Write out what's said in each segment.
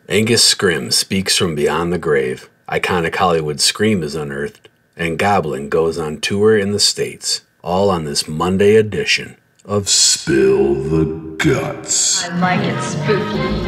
Angus Scrimm speaks from beyond the grave. Iconic Hollywood Scream is unearthed. And Goblin goes on tour in the States. All on this Monday edition of Spill the Guts. I like it spooky.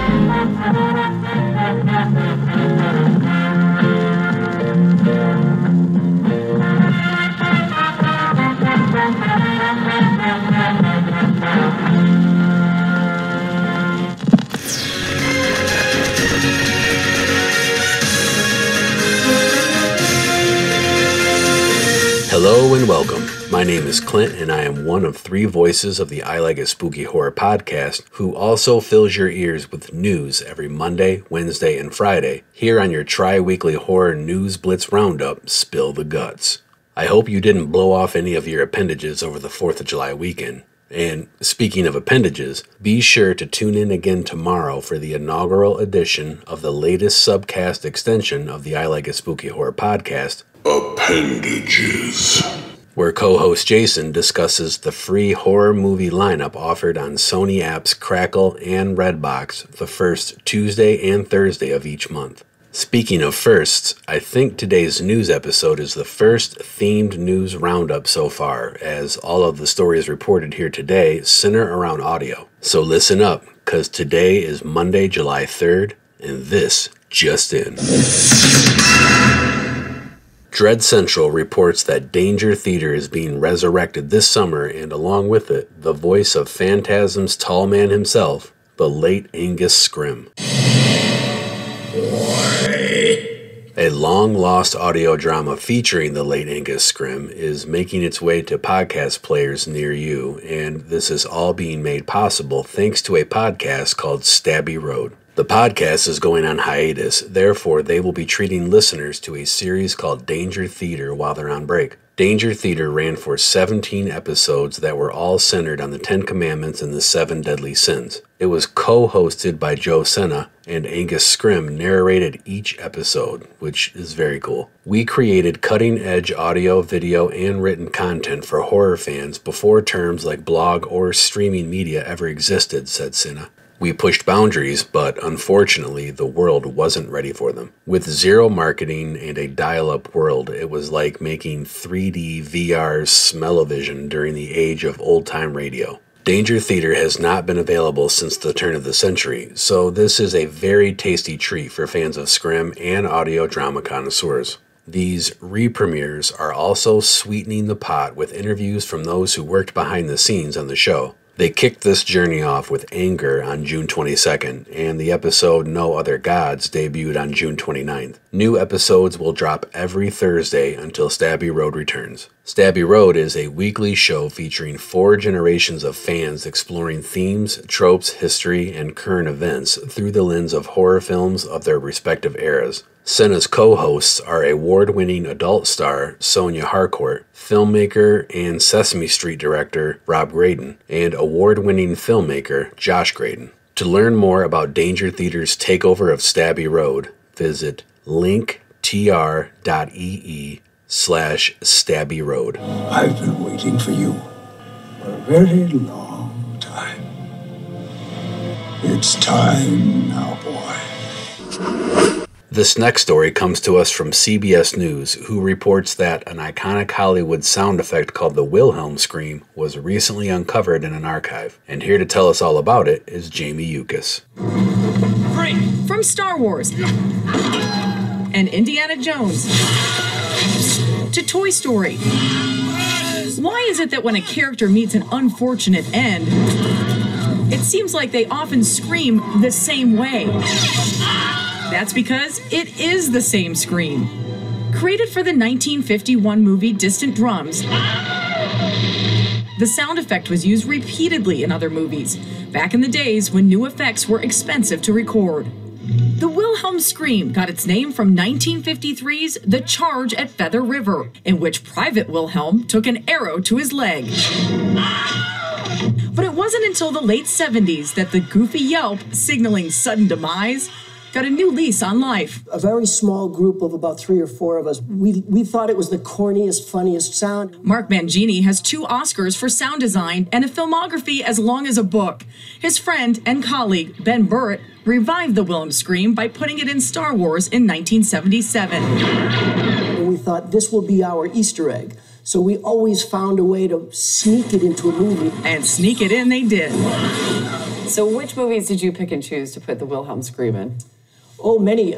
Hello and welcome. My name is Clint and I am one of three voices of the I Like It Spooky Horror podcast who also fills your ears with news every Monday, Wednesday, and Friday here on your tri-weekly horror news blitz roundup, Spill the Guts. I hope you didn't blow off any of your appendages over the 4th of July weekend. And speaking of appendages, be sure to tune in again tomorrow for the inaugural edition of the latest subcast extension of the I Like It Spooky Horror podcast, Appendages, where co-host Jason discusses the free horror movie lineup offered on Sony apps Crackle and Redbox the first Tuesday and Thursday of each month. Speaking of firsts, I think today's news episode is the first themed news roundup so far, as all of the stories reported here today center around audio. So listen up, because today is Monday, July 3rd, and this just in. Dread Central reports that Danger Theater is being resurrected this summer, and along with it, the voice of Phantasm's tall man himself, the late Angus Scrimm. A long-lost audio drama featuring the late Angus Scrimm is making its way to podcast players near you, and this is all being made possible thanks to a podcast called Stabby Road. The podcast is going on hiatus, therefore they will be treating listeners to a series called Danger Theater while they're on break. Danger Theater ran for 17 episodes that were all centered on the 10 Commandments and the 7 Deadly Sins. It was co-hosted by Joe Senna, and Angus Scrimm narrated each episode, which is very cool. We created cutting-edge audio, video, and written content for horror fans before terms like blog or streaming media ever existed, said Senna. We pushed boundaries, but unfortunately, the world wasn't ready for them. With zero marketing and a dial-up world, it was like making 3D VR smell-o-vision during the age of old-time radio. Danger Theater has not been available since the turn of the century, so this is a very tasty treat for fans of Scrimm and audio drama connoisseurs. These re-premieres are also sweetening the pot with interviews from those who worked behind the scenes on the show. They kicked this journey off with Anger on June 22nd, and the episode No Other Gods debuted on June 29th. New episodes will drop every Thursday until Stabby Road returns. Stabby Road is a weekly show featuring 4 generations of fans exploring themes, tropes, history, and current events through the lens of horror films of their respective eras. Senna's co-hosts are award-winning adult star Sonia Harcourt, filmmaker and Sesame Street director Rob Graydon, and award-winning filmmaker Josh Graydon. To learn more about Danger Theater's takeover of Stabby Road, visit linktr.ee/Stabby Road. I've been waiting for you for a very long time. It's time now, boy. This next story comes to us from CBS News, who reports that an iconic Hollywood sound effect called the Wilhelm scream was recently uncovered in an archive. And here to tell us all about it is Jamie Yukas. From Star Wars and Indiana Jones to Toy Story. Why is it that when a character meets an unfortunate end, it seems like they often scream the same way? That's because it is the same scream. Created for the 1951 movie Distant Drums, the sound effect was used repeatedly in other movies, back in the days when new effects were expensive to record. The Wilhelm scream got its name from 1953's The Charge at Feather River, in which Private Wilhelm took an arrow to his leg. But it wasn't until the late 70s that the goofy yelp, signaling sudden demise, got a new lease on life. A very small group of about 3 or 4 of us, we thought it was the corniest, funniest sound. Mark Mangini has 2 Oscars for sound design and a filmography as long as a book. His friend and colleague, Ben Burtt, revived the Wilhelm scream by putting it in Star Wars in 1977. And we thought this will be our Easter egg. So we always found a way to sneak it into a movie. And sneak it in they did. So which movies did you pick and choose to put the Wilhelm scream in? Oh, many.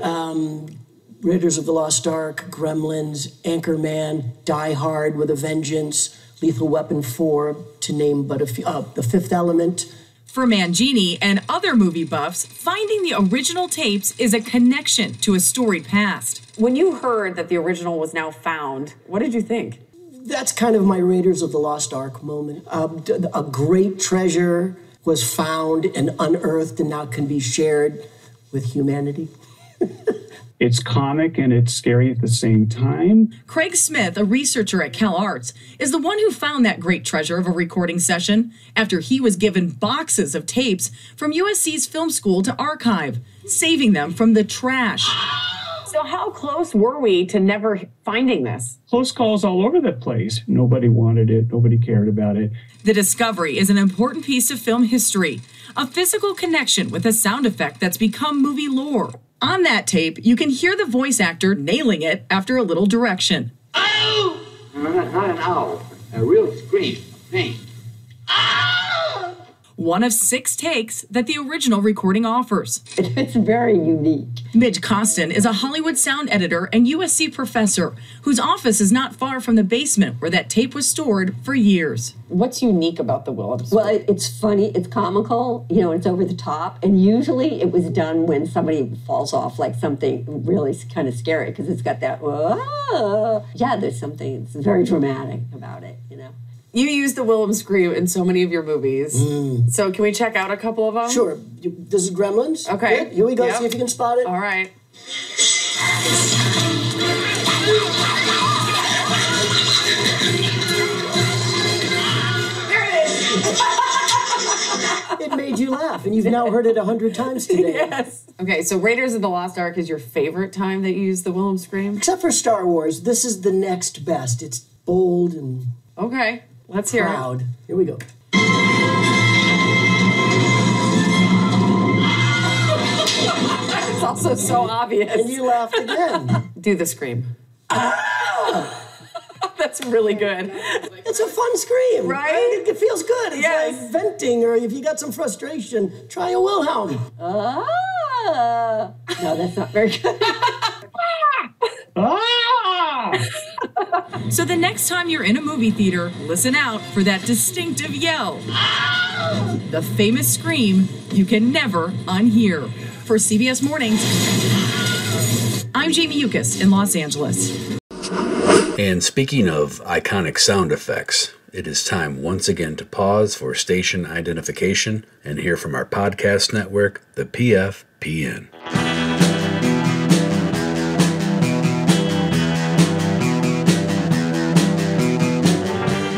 Raiders of the Lost Ark, Gremlins, Anchorman, Die Hard with a Vengeance, Lethal Weapon 4, to name but a few. The Fifth Element. For Mangini and other movie buffs, finding the original tapes is a connection to a storied past. When you heard that the original was now found, what did you think? That's kind of my Raiders of the Lost Ark moment. A great treasure was found and unearthed and now can be shared with humanity. It's comic and it's scary at the same time. Craig Smith, a researcher at CalArts, is the one who found that great treasure of a recording session after he was given boxes of tapes from USC's film school to archive, saving them from the trash. So how close were we to never finding this? Close calls all over the place. Nobody wanted it. Nobody cared about it. The discovery is an important piece of film history, a physical connection with a sound effect that's become movie lore. On that tape, you can hear the voice actor nailing it after a little direction. Ow! No, not an owl. A real scream of pain. One of 6 takes that the original recording offers. It's very unique. Midge Costin is a Hollywood sound editor and USC professor whose office is not far from the basement where that tape was stored for years. What's unique about the Wilhelm scream? Well, it's funny, it's comical, it's over the top. And usually it was done when somebody falls off, like something really kind of scary, because it's got that, whoa. Yeah, there's something, it's very dramatic about it, You use the Wilhelm scream in so many of your movies. So can we check out a couple of them? Sure. This is Gremlins. Okay. Good. Here we go. Yep. See if you can spot it. All right. There it is. It made you laugh, and you've now heard it 100 times today. Yes. Okay, so Raiders of the Lost Ark is your favorite time that you use the Wilhelm scream? Except for Star Wars, this is the next best. It's bold and Okay, let's hear proud. Here we go. It's also so obvious. And you laughed again. Do the scream. That's really good. It's a fun scream. Right? It feels good. It's Yes. like venting, or if you got some frustration, try a Wilhelm. No, that's not very good. So the next time you're in a movie theater, listen out for that distinctive yell. The famous scream you can never unhear. For CBS Mornings, I'm Jamie Yukas in Los Angeles. And speaking of iconic sound effects, it is time once again to pause for station identification and hear from our podcast network, the PFPN.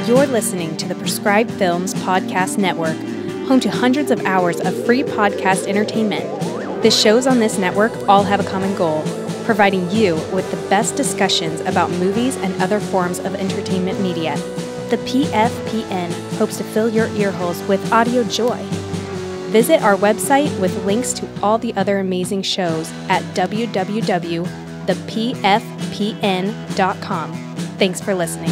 You're listening to the Prescribed Films Podcast Network, home to hundreds of hours of free podcast entertainment. The shows on this network all have a common goal: providing you with the best discussions about movies and other forms of entertainment media. The PFPN hopes to fill your earholes with audio joy. Visit our website with links to all the other amazing shows at www.thepfpn.com. Thanks for listening.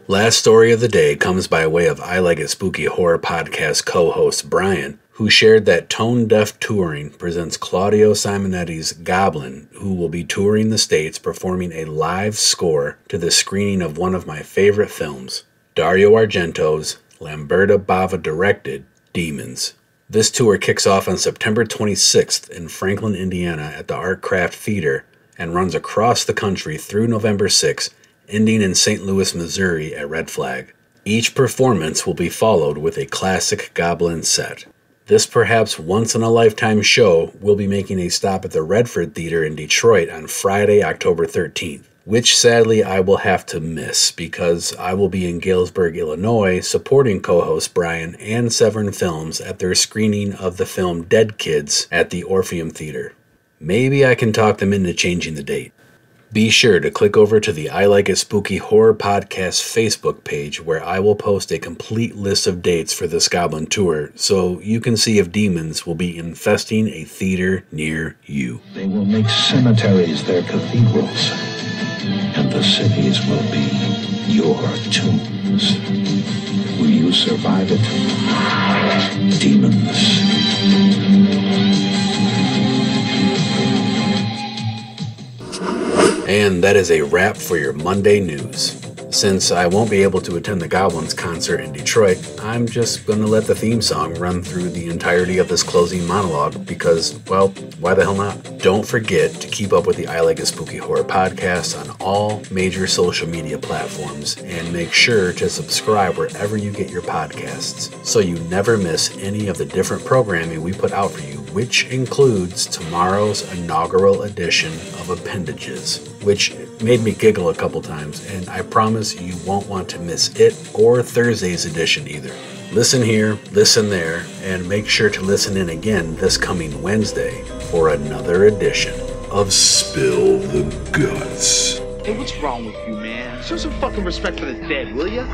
Last story of the day comes by way of I Like It Spooky Horror podcast co-host Brian, who shared that Tone Deaf Touring presents Claudio Simonetti's Goblin, who will be touring the States performing a live score to the screening of one of my favorite films, Dario Argento's Lamberto Bava directed Demons. This tour kicks off on September 26th in Franklin, Indiana at the Art Craft Theater and runs across the country through November 6th, ending in St. Louis, Missouri at Red Flag. Each performance will be followed with a classic Goblin set. This perhaps once-in-a-lifetime show will be making a stop at the Redford Theater in Detroit on Friday, October 13th. which sadly I will have to miss because I will be in Galesburg, Illinois, supporting co-host Brian and Severn Films at their screening of the film Dead Kids at the Orpheum Theater. Maybe I can talk them into changing the date. Be sure to click over to the I Like It Spooky Horror Podcast Facebook page where I will post a complete list of dates for this Goblin tour so you can see if demons will be infesting a theater near you. They will make cemeteries their cathedrals, and the cities will be your tombs. Will you survive it? Demons. And that is a wrap for your Monday news. Since I won't be able to attend the Goblins concert in Detroit, I'm just going to let the theme song run through the entirety of this closing monologue because, well, why the hell not? Don't forget to keep up with the I Like It Spooky Horror podcast on all major social media platforms and make sure to subscribe wherever you get your podcasts so you never miss any of the different programming we put out for you, which includes tomorrow's inaugural edition of Appendages, which made me giggle a couple times, and I promise you won't want to miss it or Thursday's edition either. Listen here, listen there, and make sure to listen in again this coming Wednesday for another edition of Spill the Guts. Hey, what's wrong with you, man? Show some fucking respect for the dead, will ya?